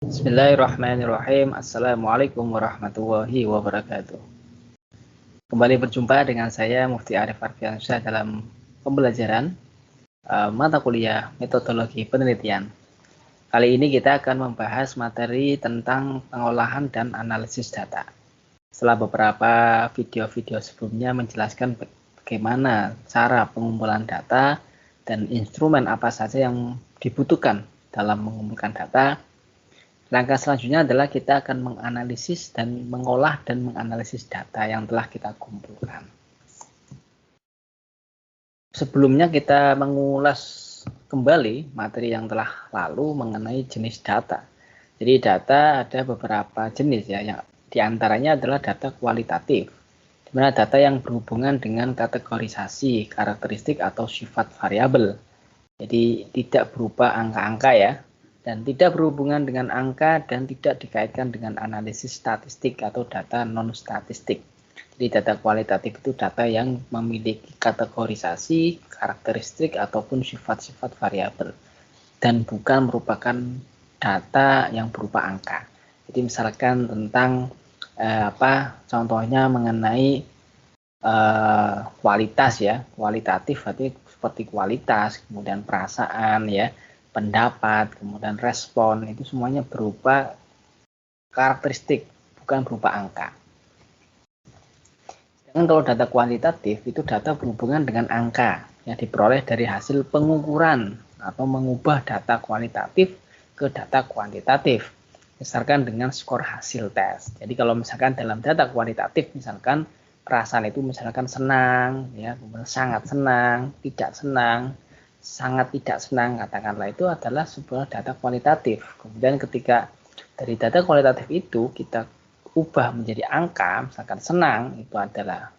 Bismillahirrahmanirrahim. Assalamualaikum warahmatullahi wabarakatuh. Kembali berjumpa dengan saya Mufti Arif Arfiansyah dalam pembelajaran mata kuliah metodologi penelitian. Kali ini kita akan membahas materi tentang pengolahan dan analisis data. Setelah beberapa video-video sebelumnya menjelaskan bagaimana cara pengumpulan data dan instrumen apa saja yang dibutuhkan dalam mengumpulkan data, langkah selanjutnya adalah kita akan menganalisis dan mengolah dan menganalisis data yang telah kita kumpulkan. Sebelumnya kita mengulas kembali materi yang telah lalu mengenai jenis data. Jadi data ada beberapa jenis ya, yang diantaranya adalah data kualitatif, di mana data yang berhubungan dengan kategorisasi, karakteristik atau sifat variabel. Jadi tidak berupa angka-angka ya, dan tidak berhubungan dengan angka dan tidak dikaitkan dengan analisis statistik atau data non-statistik. Jadi data kualitatif itu data yang memiliki kategorisasi, karakteristik ataupun sifat-sifat variabel dan bukan merupakan data yang berupa angka. Jadi misalkan tentang contohnya mengenai kualitas ya, kualitatif berarti seperti kualitas, kemudian perasaan ya, pendapat, kemudian respon, itu semuanya berupa karakteristik, bukan berupa angka. Sedangkan kalau data kuantitatif itu data berhubungan dengan angka yang diperoleh dari hasil pengukuran atau mengubah data kualitatif ke data kuantitatif, misalkan dengan skor hasil tes. Jadi kalau misalkan dalam data kualitatif, misalkan perasaan itu misalkan senang, ya, kemudian sangat senang, tidak senang, sangat tidak senang, katakanlah, itu adalah sebuah data kualitatif. Kemudian ketika dari data kualitatif itu kita ubah menjadi angka, misalkan senang itu adalah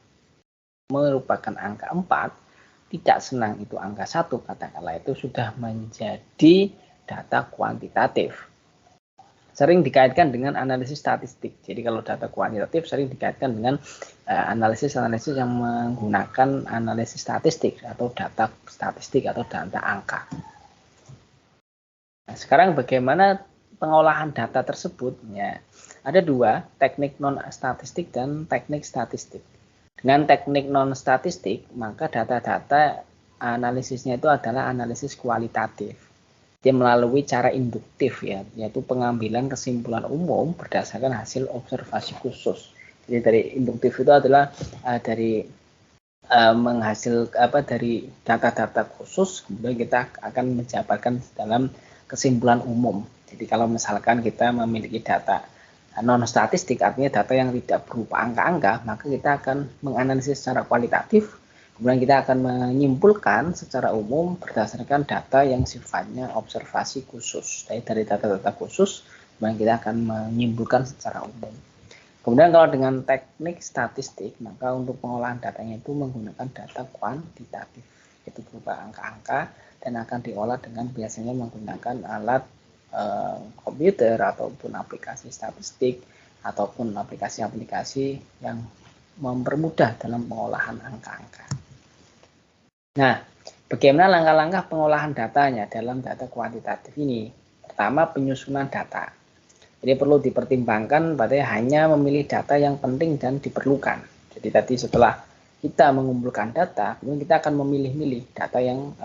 merupakan angka 4, tidak senang itu angka 1, katakanlah, itu sudah menjadi data kuantitatif. Sering dikaitkan dengan analisis statistik. Jadi kalau data kuantitatif sering dikaitkan dengan analisis-analisis yang menggunakan analisis statistik atau data statistik atau data angka. Nah, sekarang bagaimana pengolahan data tersebut? Ya, ada dua, teknik non-statistik dan teknik statistik. Dengan teknik non-statistik, maka data-data analisisnya itu adalah analisis kualitatif. Dia melalui cara induktif ya, yaitu pengambilan kesimpulan umum berdasarkan hasil observasi khusus. Jadi dari induktif itu adalah dari dari data-data khusus, kemudian kita akan menjabarkan dalam kesimpulan umum. Jadi kalau misalkan kita memiliki data non statistik, artinya data yang tidak berupa angka-angka, maka kita akan menganalisis secara kualitatif. Kemudian kita akan menyimpulkan secara umum berdasarkan data yang sifatnya observasi khusus. Jadi dari data-data khusus, kemudian kita akan menyimpulkan secara umum. Kemudian kalau dengan teknik statistik, maka untuk pengolahan datanya itu menggunakan data kuantitatif. Itu berupa angka-angka dan akan diolah dengan biasanya menggunakan alat komputer ataupun aplikasi statistik ataupun aplikasi-aplikasi yang mempermudah dalam pengolahan angka-angka. Nah, bagaimana langkah-langkah pengolahan datanya dalam data kuantitatif ini? Pertama, penyusunan data. Jadi perlu dipertimbangkan pada hanya memilih data yang penting dan diperlukan. Jadi tadi setelah kita mengumpulkan data, kemudian kita akan memilih-milih data yang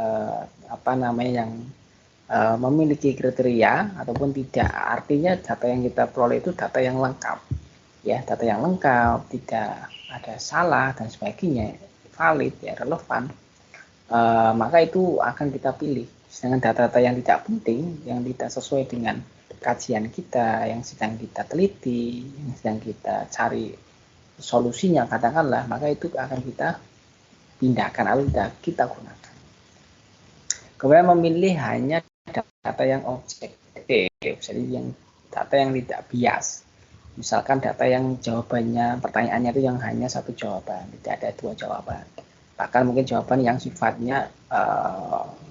memiliki kriteria ataupun tidak. Artinya data yang kita peroleh itu data yang lengkap. Ya, data yang lengkap, tidak ada salah dan sebagainya, valid ya, relevan. Maka itu akan kita pilih. Sedangkan data-data yang tidak penting, yang tidak sesuai dengan kajian kita, yang sedang kita teliti, yang sedang kita cari solusinya, katakanlah, maka itu akan kita pindahkan atau kita gunakan. Kemudian memilih hanya data yang objektif, jadi yang data yang tidak bias. Misalkan data yang jawabannya, pertanyaannya itu yang hanya satu jawaban, tidak ada dua jawaban. Bahkan mungkin jawaban yang sifatnya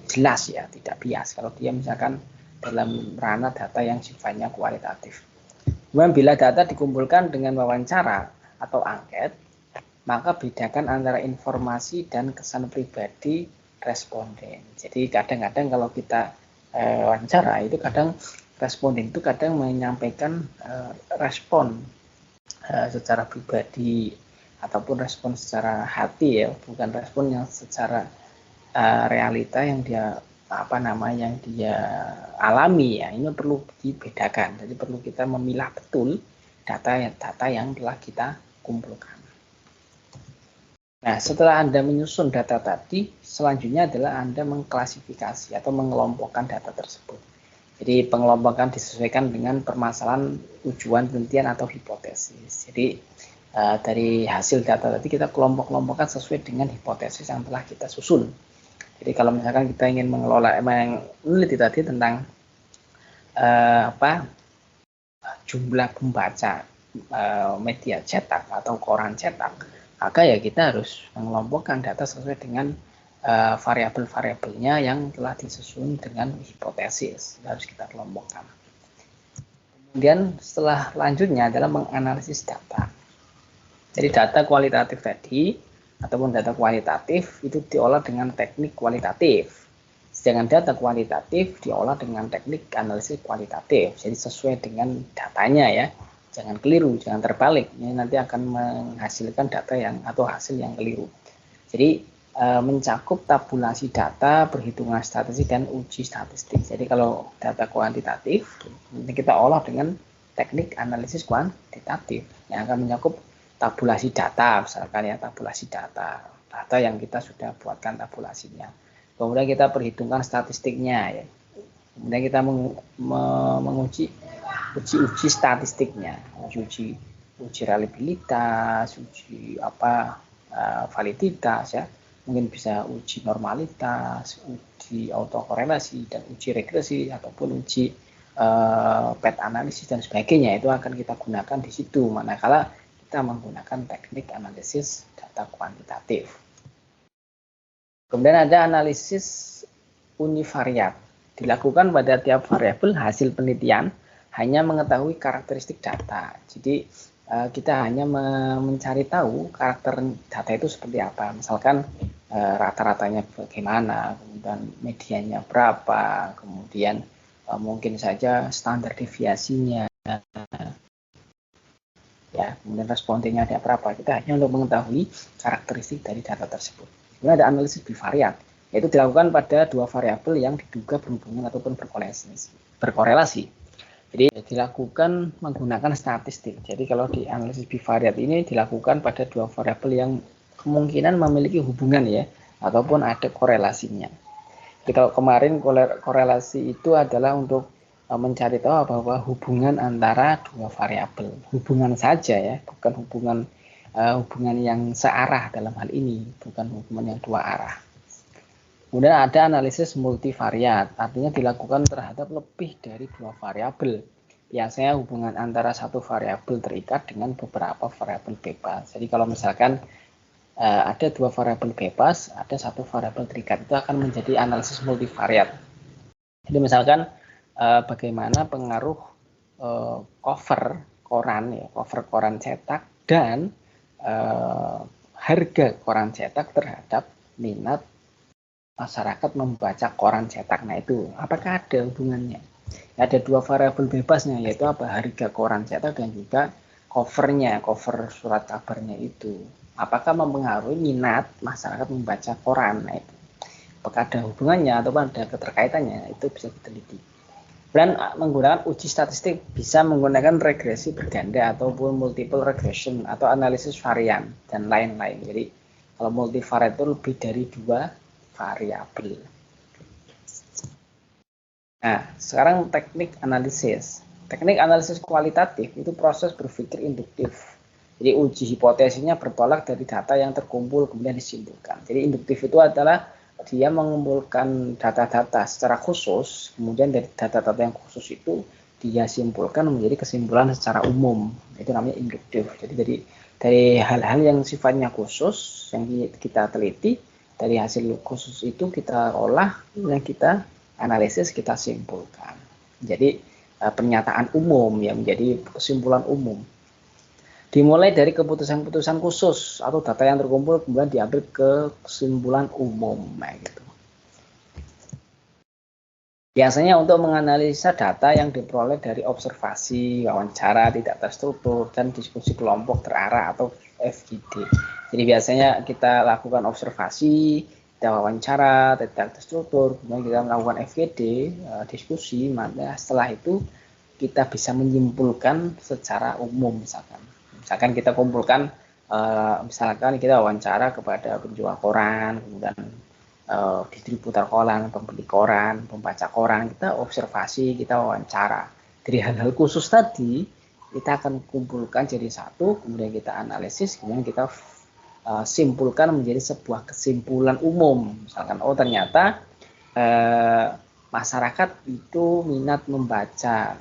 jelas ya, tidak bias. Kalau dia misalkan dalam ranah data yang sifatnya kualitatif. Kemudian bila data dikumpulkan dengan wawancara atau angket, maka bedakan antara informasi dan kesan pribadi responden. Jadi kadang-kadang kalau kita wawancara itu kadang responden itu kadang menyampaikan respon secara pribadi ataupun respon secara hati ya, bukan respon yang secara realita yang dia yang dia alami ya. Ini perlu dibedakan. Jadi perlu kita memilah betul data yang telah kita kumpulkan. Nah, setelah Anda menyusun data tadi, selanjutnya adalah Anda mengklasifikasi atau mengelompokkan data tersebut. Jadi pengelompokan disesuaikan dengan permasalahan, tujuan, penelitian atau hipotesis. Jadi dari hasil data tadi kita kelompok-kelompokkan sesuai dengan hipotesis yang telah kita susun. Jadi kalau misalkan kita ingin meneliti tadi tentang jumlah pembaca media cetak atau koran cetak, maka ya kita harus mengelompokkan data sesuai dengan variabel-variabelnya yang telah disusun dengan hipotesis, harus kita kelompokkan. Kemudian setelah lanjutnya adalah menganalisis data. Jadi data kualitatif tadi ataupun data kualitatif itu diolah dengan teknik kualitatif. Sedangkan data kualitatif diolah dengan teknik analisis kualitatif. Jadi sesuai dengan datanya ya. Jangan keliru, jangan terbalik. Ini nanti akan menghasilkan data atau hasil yang keliru. Jadi mencakup tabulasi data, perhitungan statistik dan uji statistik. Jadi kalau data kuantitatif nanti kita olah dengan teknik analisis kuantitatif yang akan mencakup tabulasi data, misalkan ya tabulasi data yang kita sudah buatkan tabulasinya. Kemudian kita perhitungkan statistiknya ya. Kemudian kita menguji uji statistiknya, uji reliabilitas, uji validitas ya, mungkin bisa uji normalitas, uji autokorelasi dan uji regresi ataupun uji pet analisis dan sebagainya. Itu akan kita gunakan di situ manakala kita menggunakan teknik analisis data kuantitatif. Kemudian ada analisis univariat, dilakukan pada tiap variabel hasil penelitian hanya mengetahui karakteristik data. Jadi kita hanya mencari tahu karakter data itu seperti apa. Misalkan rata-ratanya bagaimana, kemudian medianya berapa, kemudian mungkin saja standar deviasinya, ya, kemudian respondennya ada berapa. Kita hanya untuk mengetahui karakteristik dari data tersebut. Kemudian ada analisis bivariat, yaitu dilakukan pada dua variabel yang diduga berhubungan ataupun berkorelasi. Jadi dilakukan menggunakan statistik. Jadi kalau di analisis bivariat ini dilakukan pada dua variabel yang kemungkinan memiliki hubungan ya, ataupun ada korelasinya. Jadi kalau kemarin korelasi itu adalah untuk mencari tahu bahwa hubungan antara dua variabel, hubungan saja ya, bukan hubungan yang searah dalam hal ini, bukan hubungan yang dua arah. Kemudian ada analisis multivariat, artinya dilakukan terhadap lebih dari dua variabel. Biasanya hubungan antara satu variabel terikat dengan beberapa variabel bebas. Jadi kalau misalkan ada dua variabel bebas, ada satu variabel terikat, itu akan menjadi analisis multivariat. Jadi misalkan bagaimana pengaruh cover koran cetak dan harga koran cetak terhadap minat masyarakat membaca koran cetak. Nah itu apakah ada hubungannya? Ada dua variabel bebasnya, yaitu harga koran cetak dan juga cover surat kabarnya itu. Apakah mempengaruhi minat masyarakat membaca koran? Nah itu apakah ada hubungannya atau ada keterkaitannya? Itu bisa diteliti. Dan menggunakan uji statistik bisa menggunakan regresi berganda ataupun multiple regression atau analisis varian dan lain-lain. Jadi kalau multivariat itu lebih dari dua variabel. Nah, sekarang teknik analisis. Teknik analisis kualitatif itu proses berpikir induktif. Jadi uji hipotesisnya bertolak dari data yang terkumpul kemudian disimpulkan. Jadi induktif itu adalah dia mengumpulkan data-data secara khusus, kemudian dari data-data yang khusus itu dia simpulkan menjadi kesimpulan secara umum. Itu namanya induktif. Jadi dari hal-hal yang sifatnya khusus yang kita teliti, dari hasil khusus itu kita olah, yang kita analisis, kita simpulkan. Jadi pernyataan umum yang menjadi kesimpulan umum. Dimulai dari keputusan-keputusan khusus atau data yang terkumpul kemudian diambil ke kesimpulan umum. Nah, gitu. Biasanya untuk menganalisa data yang diperoleh dari observasi, wawancara tidak terstruktur, dan diskusi kelompok terarah atau FGD. Jadi biasanya kita lakukan observasi, kita wawancara tidak terstruktur, kemudian kita melakukan FGD, diskusi, maka setelah itu kita bisa menyimpulkan secara umum misalkan kita kumpulkan misalkan kita wawancara kepada penjual koran, kemudian distributor koran, pembeli koran, pembaca koran, kita observasi, kita wawancara. Dari hal-hal khusus tadi, kita akan kumpulkan jadi satu, kemudian kita analisis, kemudian kita simpulkan menjadi sebuah kesimpulan umum. Misalkan, oh ternyata masyarakat itu minat membaca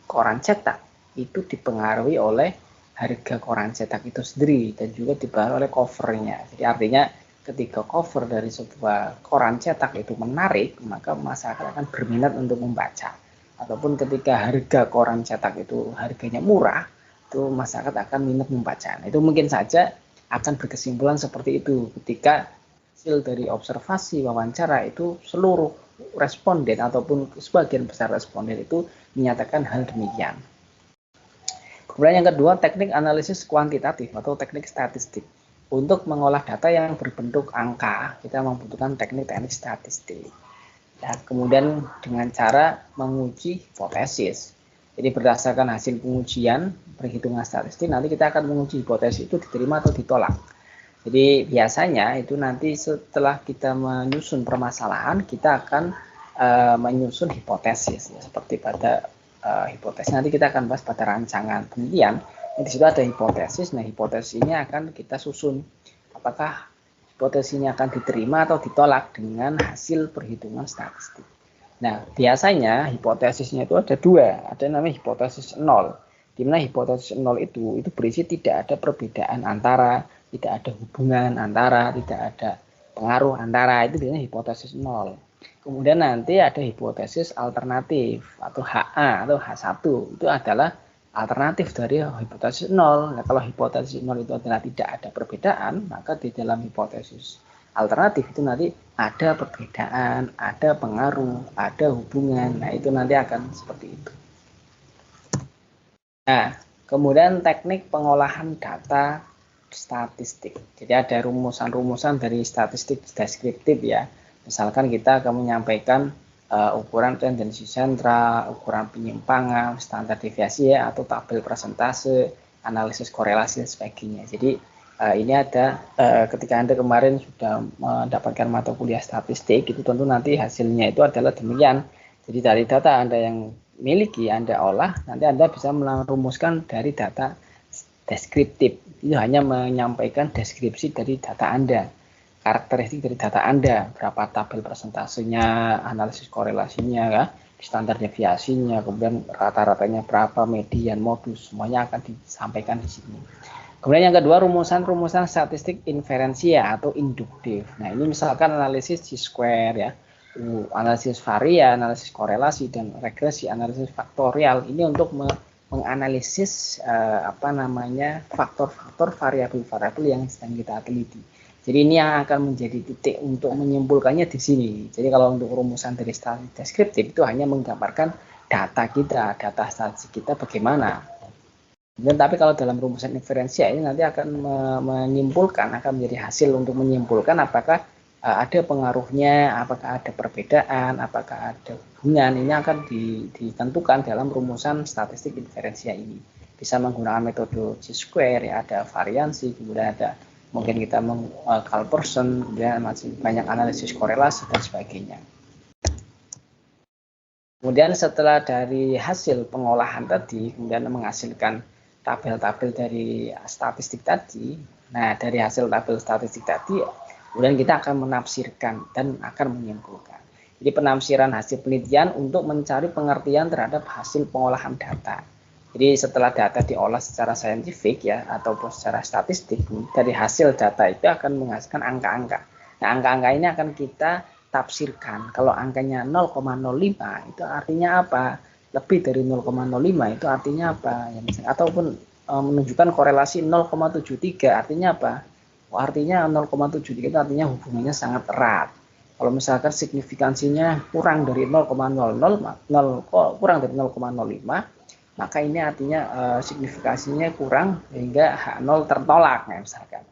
koran cetak, itu dipengaruhi oleh harga koran cetak itu sendiri, dan juga dipengaruhi oleh covernya. Jadi artinya, ketika cover dari sebuah koran cetak itu menarik, maka masyarakat akan berminat untuk membaca. Ataupun ketika harga koran cetak itu harganya murah, itu masyarakat akan minat membaca. Itu mungkin saja akan berkesimpulan seperti itu ketika hasil dari observasi wawancara itu seluruh responden ataupun sebagian besar responden itu menyatakan hal demikian. Kemudian yang kedua, teknik analisis kuantitatif atau teknik statistik. Untuk mengolah data yang berbentuk angka, kita membutuhkan teknik-teknik statistik. Dan kemudian dengan cara menguji hipotesis. Jadi berdasarkan hasil pengujian perhitungan statistik, nanti kita akan menguji hipotesis itu diterima atau ditolak. Jadi biasanya itu nanti setelah kita menyusun permasalahan, kita akan menyusun hipotesis. Ya, seperti pada hipotesis nanti kita akan bahas pada rancangan penelitian. Di situ ada hipotesis. Nah, hipotesisnya akan kita susun. Apakah hipotesisnya akan diterima atau ditolak dengan hasil perhitungan statistik. Nah, biasanya hipotesisnya itu ada dua. Ada namanya hipotesis nol. Di mana hipotesis nol itu berisi tidak ada perbedaan antara, tidak ada hubungan antara, tidak ada pengaruh antara. Itu biasanya hipotesis nol. Kemudian nanti ada hipotesis alternatif atau HA atau H1. Itu adalah alternatif dari hipotesis nol. Nah, kalau hipotesis nol itu adalah tidak ada perbedaan, maka di dalam hipotesis alternatif itu nanti ada perbedaan, ada pengaruh, ada hubungan. Nah, itu nanti akan seperti itu. Nah, kemudian teknik pengolahan data statistik. Jadi ada rumusan-rumusan dari statistik deskriptif ya. Misalkan kita akan menyampaikan ukuran tendensi sentral, ukuran penyimpangan, standar deviasi ya, atau tabel persentase, analisis korelasi dan sebagainya. Jadi ini ada ketika Anda kemarin sudah mendapatkan mata kuliah statistik, itu tentu nanti hasilnya itu adalah demikian. Jadi dari data Anda yang miliki Anda olah, nanti Anda bisa merumuskan dari data deskriptif. Itu hanya menyampaikan deskripsi dari data Anda. Karakteristik dari data Anda, berapa tabel persentasenya, analisis korelasinya, ya, standar deviasinya, kemudian rata-ratanya berapa, median, modus, semuanya akan disampaikan di sini. Kemudian yang kedua, rumusan-rumusan statistik inferensia atau induktif. Nah, ini misalkan analisis C-square ya, analisis varia, analisis korelasi, dan regresi, analisis faktorial. Ini untuk menganalisis faktor-faktor variabel-variabel yang sedang kita teliti. Jadi ini yang akan menjadi titik untuk menyimpulkannya di sini. Jadi kalau untuk rumusan dari statistik deskriptif itu hanya menggambarkan data kita, data statistik kita bagaimana. Dan tapi kalau dalam rumusan inferensia ini nanti akan menyimpulkan, akan menjadi hasil untuk menyimpulkan apakah ada pengaruhnya, apakah ada perbedaan, apakah ada hubungan. Ini akan ditentukan dalam rumusan statistik inferensia ini. Bisa menggunakan metode C-square, ya, ada variansi, kemudian ada mungkin kita Carl-Person, kemudian masih banyak analisis korelasi dan sebagainya. Kemudian setelah dari hasil pengolahan tadi, kemudian menghasilkan tabel-tabel dari statistik tadi. Nah, dari hasil tabel statistik tadi, kemudian kita akan menafsirkan dan akan menyimpulkan. Jadi penafsiran hasil penelitian untuk mencari pengertian terhadap hasil pengolahan data. Jadi setelah data diolah secara saintifik ya ataupun secara statistik, dari hasil data itu akan menghasilkan angka-angka. Nah, angka-angka ini akan kita tafsirkan. Kalau angkanya 0,05 itu artinya apa? Lebih dari 0,05 itu artinya apa? Ataupun menunjukkan korelasi 0,73 artinya apa? Artinya 0,73 itu artinya hubungannya sangat erat. Kalau misalkan signifikansinya kurang dari 0,00 kurang dari 0,05, maka ini artinya signifikansinya kurang hingga H0 tertolak. Nah, misalkan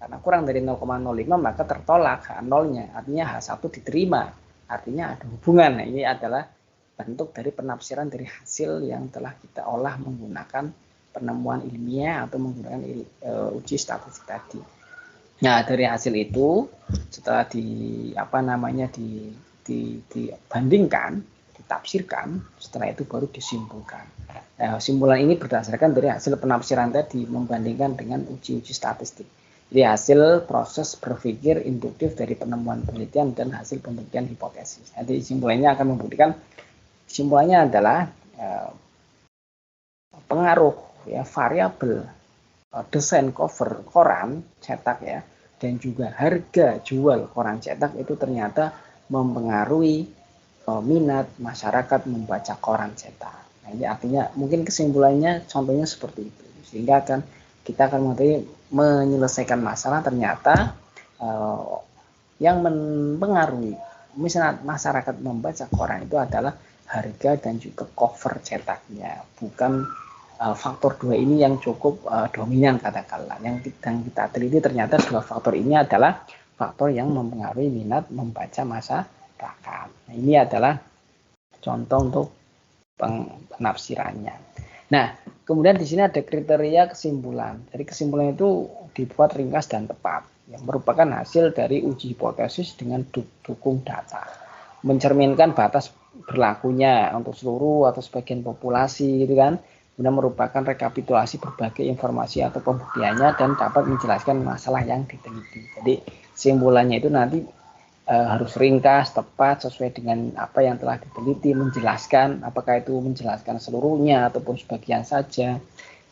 karena kurang dari 0,05 maka tertolak H0-nya, artinya H1 diterima, artinya ada hubungan. Nah, ini adalah bentuk dari penafsiran dari hasil yang telah kita olah menggunakan penemuan ilmiah atau menggunakan uji statistik tadi. Nah, dari hasil itu setelah dibandingkan, ditafsirkan, setelah itu baru disimpulkan. Nah, simpulan ini berdasarkan dari hasil penafsiran tadi membandingkan dengan uji-uji statistik. Jadi hasil proses berpikir induktif dari penemuan penelitian dan hasil pembuktian hipotesis. Jadi simpulannya akan membuktikan, simpulannya adalah pengaruh ya variabel desain cover koran cetak ya dan juga harga jual koran cetak itu ternyata mempengaruhi minat masyarakat membaca koran cetak. Nah, ini artinya mungkin kesimpulannya contohnya seperti itu, sehingga kita akan menyelesaikan masalah ternyata yang mempengaruhi misalnya masyarakat membaca koran itu adalah harga dan juga cover cetaknya, bukan faktor dua ini yang cukup dominan katakanlah. Yang kita teliti ternyata dua faktor ini adalah faktor yang mempengaruhi minat membaca masyarakat. Nah, ini adalah contoh untuk penafsirannya. Nah, kemudian di sini ada kriteria kesimpulan. Jadi kesimpulan itu dibuat ringkas dan tepat, yang merupakan hasil dari uji hipotesis dengan dukung data, mencerminkan batas berlakunya untuk seluruh atau sebagian populasi, gitu kan. Kemudian merupakan rekapitulasi berbagai informasi atau pembuktiannya dan dapat menjelaskan masalah yang diteliti. Jadi kesimpulannya itu nanti harus ringkas, tepat, sesuai dengan apa yang telah diteliti, menjelaskan apakah itu menjelaskan seluruhnya ataupun sebagian saja.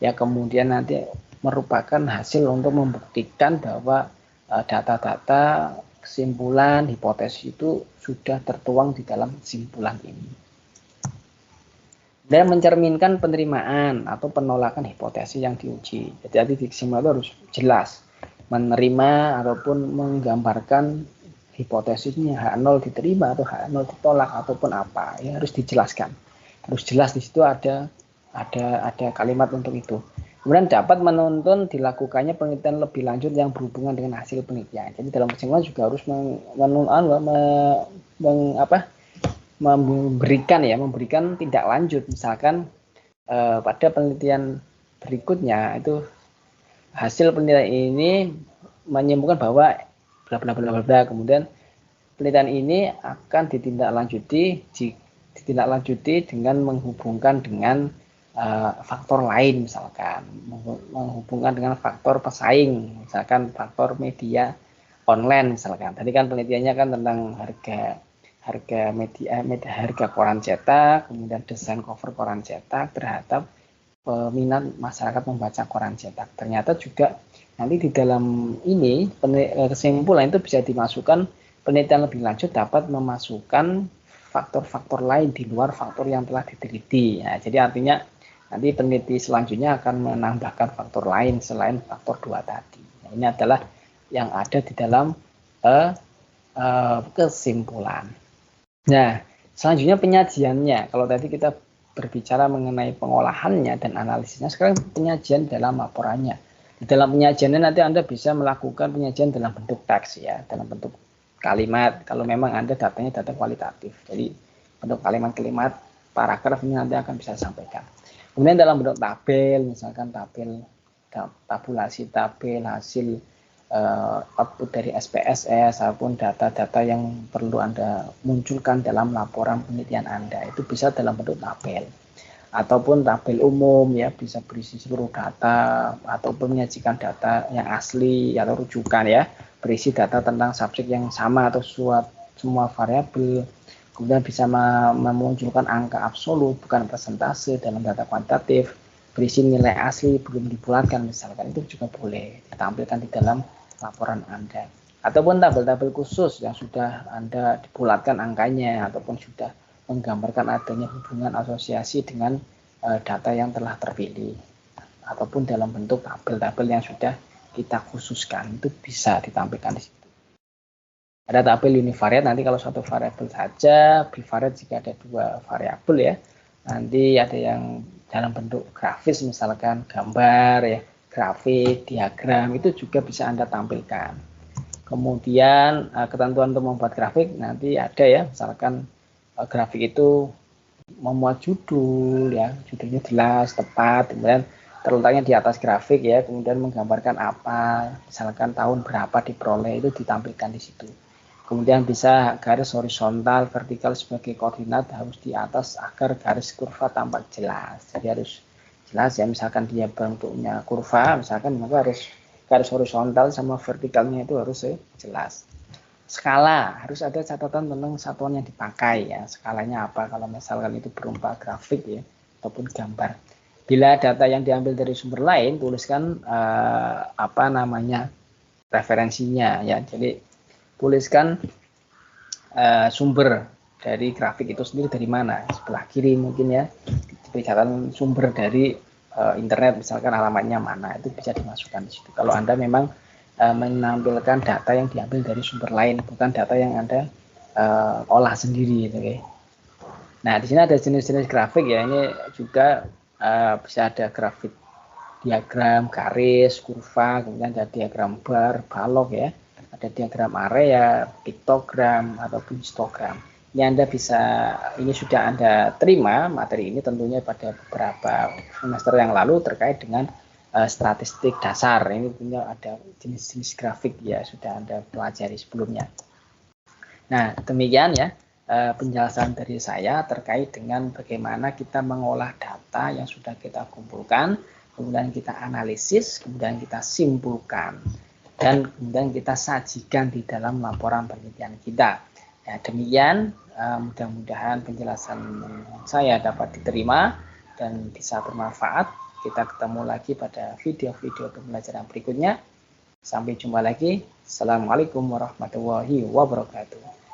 Ya, kemudian nanti merupakan hasil untuk membuktikan bahwa data-data kesimpulan hipotesis itu sudah tertuang di dalam kesimpulan ini. Dan mencerminkan penerimaan atau penolakan hipotesis yang diuji. Jadi di kesimpulan itu harus jelas menerima ataupun menggambarkan hipotesisnya H0 diterima atau H0 ditolak ataupun apa, ya harus dijelaskan, harus jelas. Di situ ada kalimat untuk itu. Kemudian dapat menuntun dilakukannya penelitian lebih lanjut yang berhubungan dengan hasil penelitian. Jadi dalam kesimpulan juga harus memberikan tindak lanjut, misalkan pada penelitian berikutnya itu hasil penelitian ini menyimpulkan bahwa bla bla bla bla, kemudian penelitian ini akan ditindaklanjuti dengan menghubungkan dengan faktor lain, misalkan menghubungkan dengan faktor pesaing, misalkan faktor media online, misalkan tadi kan penelitiannya kan tentang harga koran cetak, kemudian desain cover koran cetak terhadap peminat masyarakat membaca koran cetak. Ternyata juga nanti di dalam ini kesimpulan itu bisa dimasukkan, penelitian lebih lanjut dapat memasukkan faktor-faktor lain di luar faktor yang telah diteliti. Nah, jadi artinya nanti peneliti selanjutnya akan menambahkan faktor lain selain faktor 2 tadi. Nah, ini adalah yang ada di dalam kesimpulan. Nah, selanjutnya penyajiannya. Kalau tadi kita berbicara mengenai pengolahannya dan analisisnya, sekarang penyajian dalam laporannya. Di dalam penyajiannya nanti Anda bisa melakukan penyajian dalam bentuk teks ya, dalam bentuk kalimat, kalau memang Anda datanya data kualitatif. Jadi bentuk kalimat-kalimat, paragraf ini nanti akan bisa sampaikan. Kemudian dalam bentuk tabel, misalkan tabulasi tabel hasil output dari SPSS ataupun data-data yang perlu Anda munculkan dalam laporan penelitian Anda, itu bisa dalam bentuk tabel ataupun tabel umum ya, bisa berisi seluruh data ataupun menyajikan data yang asli atau rujukan ya, berisi data tentang subjek yang sama atau semua variabel. Kemudian bisa memunculkan angka absolut bukan persentase dalam data kuantitatif, berisi nilai asli belum dibulatkan misalkan, itu juga boleh ditampilkan di dalam laporan Anda. Ataupun tabel-tabel khusus yang sudah Anda dibulatkan angkanya ataupun sudah menggambarkan adanya hubungan asosiasi dengan data yang telah terpilih, ataupun dalam bentuk tabel-tabel yang sudah kita khususkan, itu bisa ditampilkan di situ. Ada tabel univariate, nanti kalau satu variabel saja, bivariate jika ada dua variabel ya. Nanti ada yang dalam bentuk grafis, misalkan gambar ya, grafik, diagram, itu juga bisa Anda tampilkan. Kemudian ketentuan untuk membuat grafik nanti ada ya, misalkan grafik itu memuat judul ya, judulnya jelas, tepat, kemudian terletaknya di atas grafik ya, kemudian menggambarkan apa, misalkan tahun berapa diperoleh, itu ditampilkan di situ. Kemudian bisa garis horizontal, vertikal sebagai koordinat harus di atas agar garis kurva tampak jelas. Jadi harus jelas ya, misalkan dia bentuknya kurva, misalkan maka harus garis horizontal sama vertikalnya itu harus jelas. Skala, harus ada catatan tentang satuan yang dipakai ya. Skalanya apa kalau misalkan itu berupa grafik ya ataupun gambar. Bila data yang diambil dari sumber lain, tuliskan referensinya ya. Jadi tuliskan sumber dari grafik itu sendiri dari mana, sebelah kiri mungkin ya, diberi catatan sumber dari internet, misalkan alamatnya mana, itu bisa dimasukkan di situ. Kalau Anda memang menampilkan data yang diambil dari sumber lain, bukan data yang Anda olah sendiri gitu, okay. Nah, di sini ada jenis-jenis grafik ya, ini juga bisa ada grafik diagram, garis, kurva, kemudian ada diagram bar, balok ya. Ada diagram area, piktogram, ataupun histogram. Ini ini sudah Anda terima materi ini tentunya pada beberapa semester yang lalu terkait dengan statistik dasar. Ini punya ada jenis-jenis grafik ya, sudah Anda pelajari sebelumnya. Nah, demikian ya penjelasan dari saya terkait dengan bagaimana kita mengolah data yang sudah kita kumpulkan, kemudian kita analisis, kemudian kita simpulkan, dan kemudian kita sajikan di dalam laporan penelitian kita. Ya, demikian mudah-mudahan penjelasan saya dapat diterima dan bisa bermanfaat. Kita ketemu lagi pada video-video pembelajaran berikutnya. Sampai jumpa lagi. Assalamualaikum warahmatullahi wabarakatuh.